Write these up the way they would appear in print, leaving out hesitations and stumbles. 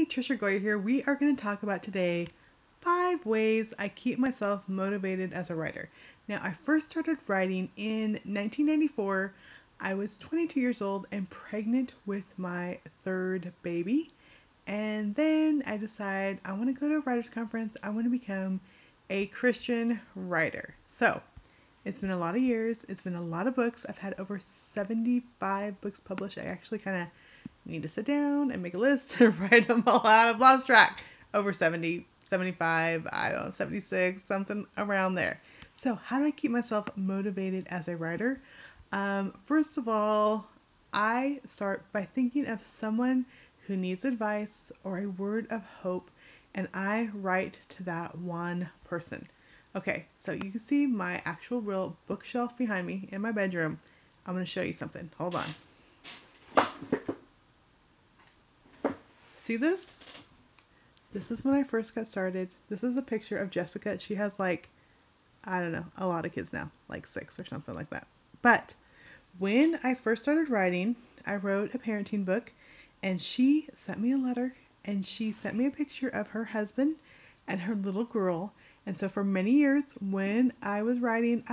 Trisha Goyer here. We are going to talk about today 5 ways I keep myself motivated as a writer. Now, I first started writing in 1994. I was 22 years old and pregnant with my third baby. And then I decided I want to go to a writer's conference. I want to become a Christian writer. So, it's been a lot of years. It's been a lot of books. I've had over 75 books published. I actually kind of need to sit down and make a list and write them all out. I've lost track. Over 70, 75, I don't know, 76, something around there. So how do I keep myself motivated as a writer? First of all, I start by thinking of someone who needs advice or a word of hope, and I write to that one person. Okay, so you can see my actual real bookshelf behind me in my bedroom. I'm going to show you something. Hold on. See this? This is when I first got started. This is a picture of Jessica. She has like, I don't know, a lot of kids now, like 6 or something like that. But when I first started writing, I wrote a parenting book, and she sent me a letter, and she sent me a picture of her husband and her little girl. And so for many years when I was writing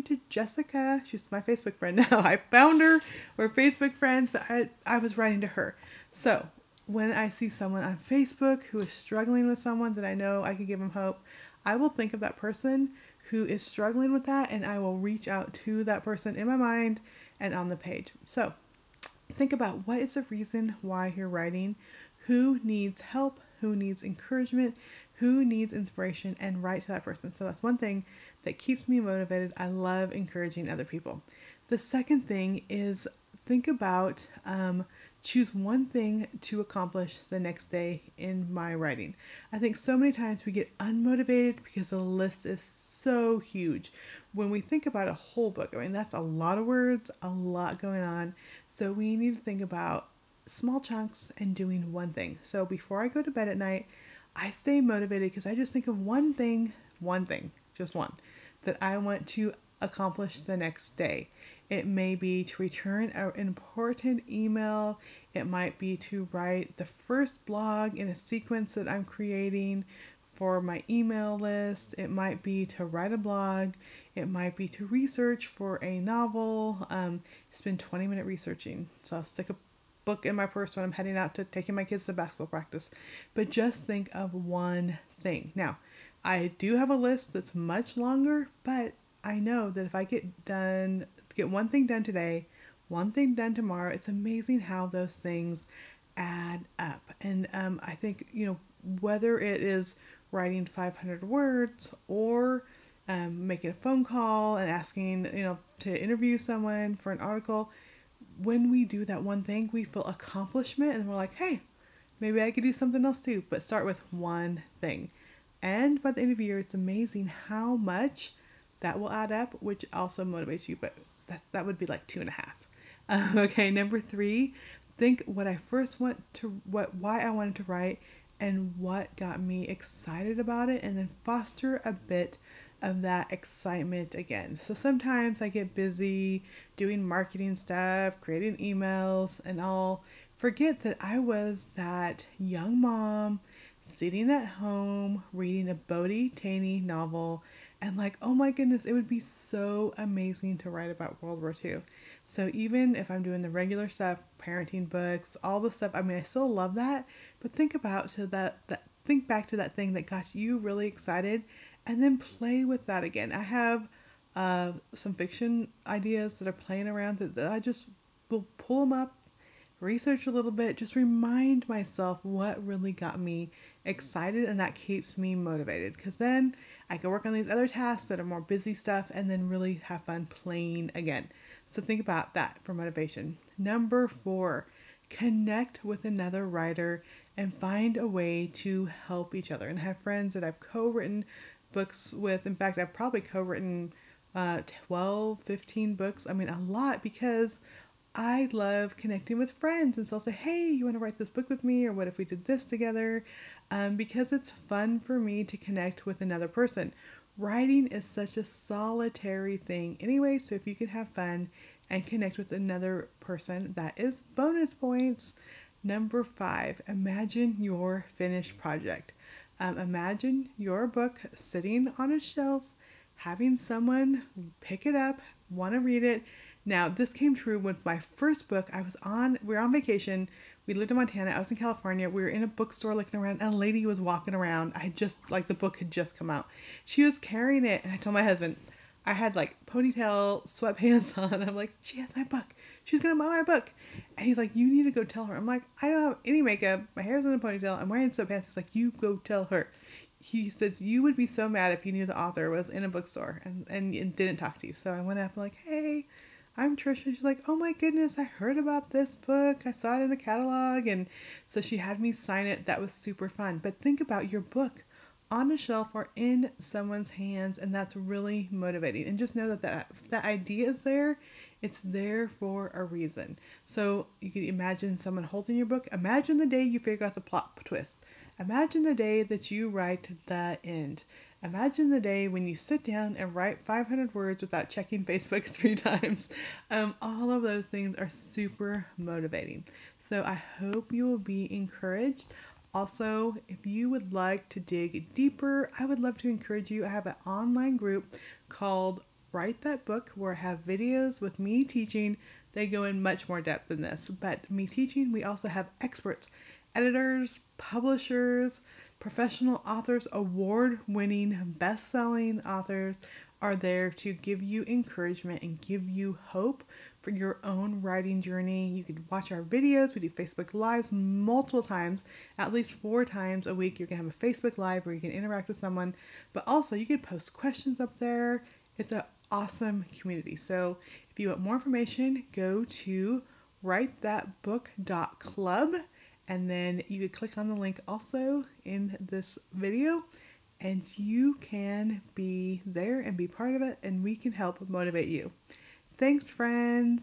to Jessica. She's my Facebook friend now. I found her. We're Facebook friends, but I was writing to her. So when I see someone on Facebook who is struggling with someone that I know I can give them hope, I will think of that person who is struggling with that, and I will reach out to that person in my mind and on the page. So think about, what is the reason why you're writing? Who needs help? Who needs encouragement? Who needs inspiration? And write to that person. So that's one thing that keeps me motivated. I love encouraging other people. The second thing is think about, choose one thing to accomplish the next day in my writing. I think so many times we get unmotivated because the list is so huge. When we think about a whole book, I mean, that's a lot of words, a lot going on. So we need to think about small chunks and doing one thing. So before I go to bed at night, I stay motivated because I just think of one thing, just one, that I want to accomplish the next day. It may be to return an important email. It might be to write the first blog in a sequence that I'm creating for my email list. It might be to write a blog. It might be to research for a novel. Spend 20-minute researching. So I'll stick a book in my purse when I'm heading out to taking my kids to basketball practice. But just think of one thing. Now, I do have a list that's much longer, but I know that if I get one thing done today, one thing done tomorrow, it's amazing how those things add up. And I think, whether it is writing 500 words or making a phone call and asking, to interview someone for an article, when we do that one thing, we feel accomplishment, and we're like, hey, maybe I could do something else too. But start with one thing. And by the end of the year, it's amazing how much that will add up, which also motivates you. But that would be like 2.5. Okay, number 3, think what I first why I wanted to write and what got me excited about it, and then foster a bit of that excitement again. So sometimes I get busy doing marketing stuff, creating emails, and I'll forget that I was that young mom sitting at home reading a Bodie Taney novel, and like, oh my goodness, it would be so amazing to write about World War II. So even if I'm doing the regular stuff, parenting books, all the stuff, I mean, I still love that, but think back to that thing that got you really excited, and then play with that again. I have some fiction ideas that are playing around that I just will pull them up, research a little bit, just remind myself what really got me excited, and that keeps me motivated, because then I can work on these other tasks that are more busy stuff and then really have fun playing again. So think about that for motivation. Number 4, connect with another writer and find a way to help each other, and have friends that I've co-written books with. In fact, I've probably co-written 12, 15 books. I mean, a lot, because I love connecting with friends. And so I'll say, hey, you want to write this book with me? Or what if we did this together? Because it's fun for me to connect with another person. Writing is such a solitary thing anyway, so if you can have fun and connect with another person, that is bonus points. Number 5, imagine your finished project. Imagine your book sitting on a shelf, having someone pick it up, want to read it. Now, this came true with my first book. We were on vacation. We lived in Montana. I was in California. We were in a bookstore looking around, and a lady was walking around. The book had just come out. She was carrying it, and I told my husband, I had like ponytail, sweatpants on. I'm like, she has my book. She's gonna buy my book. And he's like, you need to go tell her. I'm like, I don't have any makeup. My hair's in a ponytail. I'm wearing sweatpants. He's like, you go tell her. He says, you would be so mad if you knew the author was in a bookstore and didn't talk to you. So I went up like, hey, I'm Trisha. She's like, oh my goodness, I heard about this book. I saw it in a catalog. And so she had me sign it. That was super fun. But think about your book on a shelf or in someone's hands, and that's really motivating. And just know that idea is there. It's there for a reason. So you can imagine someone holding your book. Imagine the day you figure out the plot twist. Imagine the day that you write the end. Imagine the day when you sit down and write 500 words without checking Facebook 3 times. All of those things are super motivating. So I hope you will be encouraged. Also, if you would like to dig deeper, I would love to encourage you. I have an online group called Write That Book where I have videos with me teaching. They go in much more depth than this, but me teaching, we also have experts, editors, publishers, professional authors, award-winning, best-selling authors are there to give you encouragement and give you hope for your own writing journey. You can watch our videos. We do Facebook Lives multiple times, at least 4 times a week. You're going to have a Facebook Live where you can interact with someone, but also you can post questions up there. It's an awesome community. So if you want more information, go to writethatbook.club, and then you could click on the link also in this video, and you can be there and be part of it, and we can help motivate you. Thanks, friends.